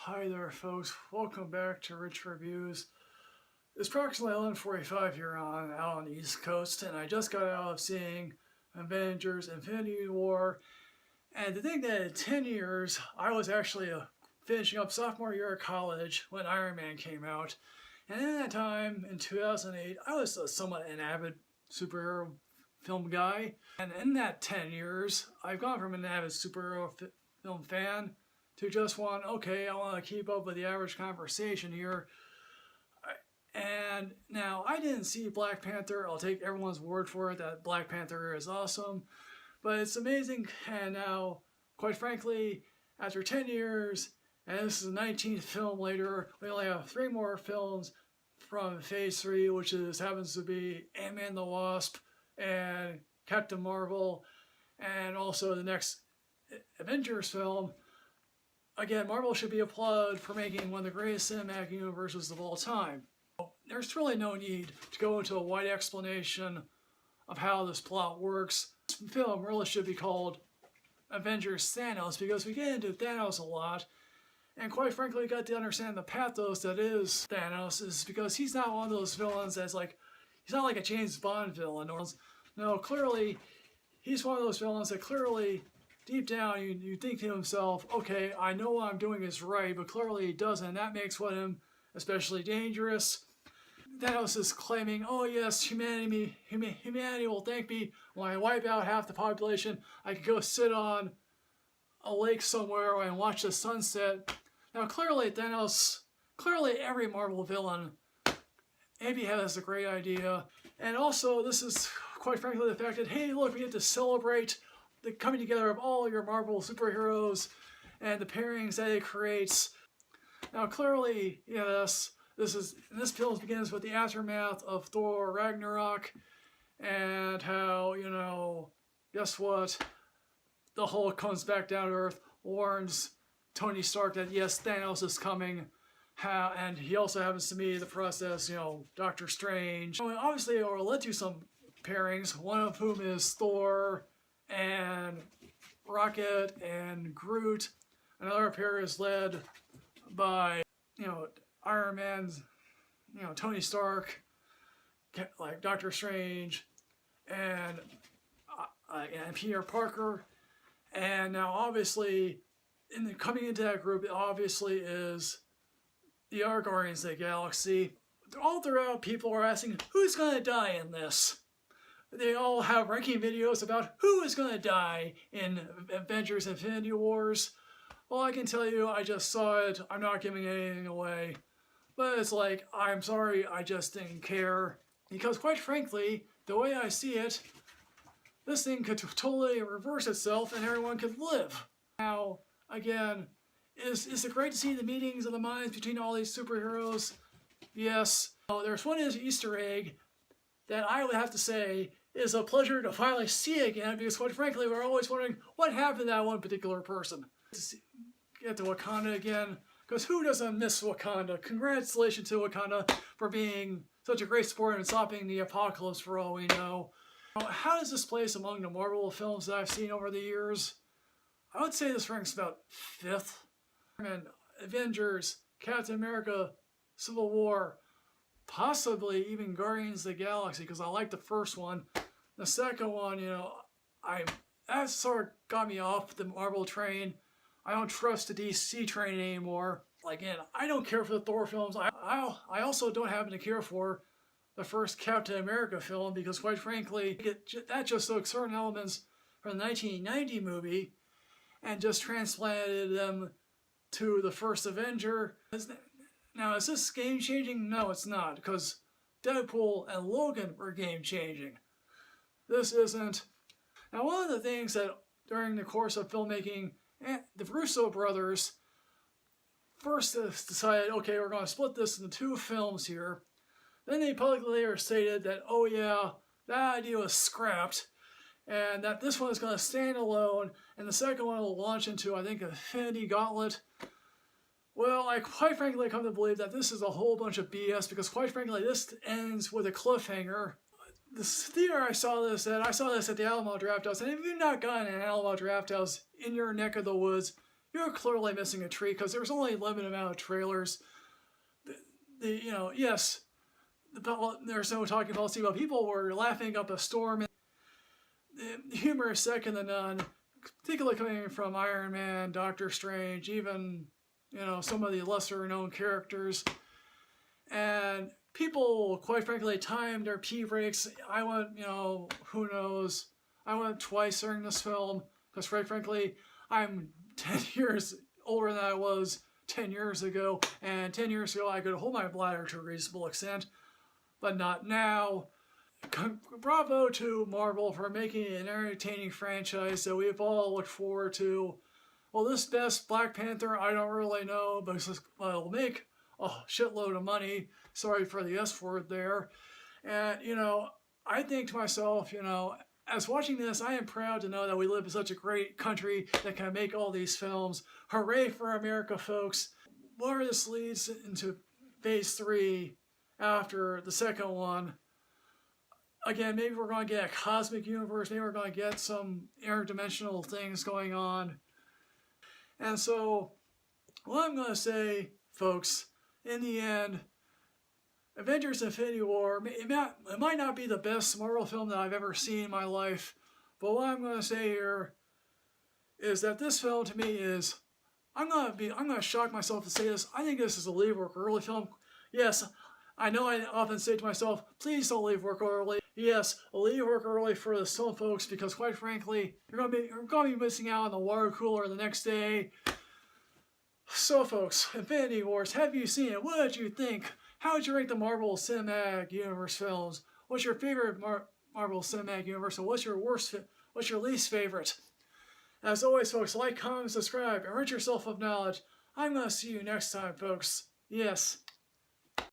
Hi there folks, welcome back to Rich Reviews. It's approximately 11:45 here out on the East Coast, and I just got out of seeing Avengers Infinity War. And to think that in 10 years, I was actually finishing up sophomore year of college when Iron Man came out. And in that time, in 2008, I was somewhat an avid superhero film guy. And in that 10 years, I've gone from an avid superhero film fan to just one, okay, I want to keep up with the average conversation here. And now, I didn't see Black Panther. I'll take everyone's word for it that Black Panther is awesome. But it's amazing, and now, quite frankly, after 10 years, and this is the 19th film later, we only have 3 more films from Phase 3, which happens to be Ant-Man the Wasp and Captain Marvel, and also the next Avengers film. Again, Marvel should be applauded for making one of the greatest cinematic universes of all time. There's really no need to go into a wide explanation of how this plot works. This film really should be called Avengers Thanos, because we get into Thanos a lot, and quite frankly, we got to understand the pathos that is Thanos, is because he's not one of those villains that's like, he's not like a James Bond villain. No, clearly, he's one of those villains that clearly, deep down, you think to himself, okay, I know what I'm doing is right, but clearly he doesn't. That makes him especially dangerous. Thanos is claiming, oh yes, humanity will thank me when I wipe out half the population. I could go sit on a lake somewhere and watch the sunset. Now clearly every Marvel villain maybe has a great idea. And also this is quite frankly the fact that, hey look, we get to celebrate the coming together of all your Marvel superheroes and the pairings that it creates. Now clearly, yes, this film begins with the aftermath of Thor Ragnarok, and how, guess what? The Hulk comes back down to Earth, warns Tony Stark that yes, Thanos is coming, and he also happens to be the process, Doctor Strange. Obviously, it will lead to some pairings, one of whom is Thor and Rocket and Groot. Another pair is led by, Iron Man's, Tony Stark, like Doctor Strange, and Peter Parker. And now, obviously, coming into that group, obviously is the other Guardians of the Galaxy. All throughout, people are asking, who's going to die in this? They all have ranking videos about who is going to die in Avengers Infinity Wars. Well, I can tell you, I just saw it. I'm not giving anything away. But it's like, I'm sorry, I just didn't care. Because quite frankly, the way I see it, this thing could totally reverse itself and everyone could live. Now, again, is it great to see the meetings of the minds between all these superheroes? Yes. There's one Easter egg that I would have to say is a pleasure to finally see again, because quite frankly, we're always wondering what happened to that one particular person. To get to Wakanda again, because who doesn't miss Wakanda? Congratulations to Wakanda for being such a great sport and stopping the apocalypse for all we know. How does this place among the Marvel films that I've seen over the years? I would say this ranks about 5th. And Avengers, Captain America, Civil War, possibly even Guardians of the Galaxy, because I like the first one. The second one, that sort of got me off the Marvel train. I don't trust the DC train anymore. Again, I don't care for the Thor films. I also don't happen to care for the first Captain America film, because quite frankly, that just took certain elements from the 1990 movie and just transplanted them to the first Avenger. Now, is this game-changing? No, it's not, because Deadpool and Logan were game-changing. This isn't. Now, one of the things that during the course of filmmaking, the Russo brothers first decided, okay, we're going to split this into 2 films here. Then they publicly later stated that, oh yeah, that idea was scrapped, and that this one is going to stand alone, and the second one will launch into, I think, Infinity Gauntlet. Well, I quite frankly come to believe that this is a whole bunch of BS, because quite frankly, this ends with a cliffhanger. The theater I saw this at the Alamo Drafthouse, and if you've not gotten an Alamo Drafthouse in your neck of the woods, you're clearly missing a treat because there's only a limited amount of trailers. Yes, there's no talking policy, but people were laughing up a storm. The humor is second to none, particularly coming from Iron Man, Doctor Strange, even, some of the lesser known characters. And people, quite frankly, timed their pee breaks. I went, who knows? I went twice during this film because, quite frankly, I'm 10 years older than I was 10 years ago. And 10 years ago, I could hold my bladder to a reasonable extent, but not now. Bravo to Marvel for making an entertaining franchise that we've all looked forward to. Well, this best Black Panther, I don't really know, but it'll make a shitload of money. Sorry for the S word there. And, I think to myself, as watching this, I am proud to know that we live in such a great country that can make all these films. Hooray for America, folks. Where this leads into phase 3 after the second one. Again, maybe we're going to get a cosmic universe. Maybe we're going to get some interdimensional things going on. And so, what I'm going to say, folks, in the end, Avengers Infinity War, it might not be the best Marvel film that I've ever seen in my life, but what I'm going to say here is that this film to me is, I'm going to shock myself to say this, I think this is a leave work early film. Yes, I know I often say to myself, please don't leave work early. Yes, leave work early for the film folks, because quite frankly, you're going to be missing out on the water cooler the next day. So folks, Infinity Wars, have you seen it? What did you think? How would you rate the Marvel Cinematic Universe films? What's your favorite Marvel Cinematic Universe, and what's your least favorite? As always, folks, like, comment, subscribe, and enrich yourself with knowledge. I'm going to see you next time, folks. Yes.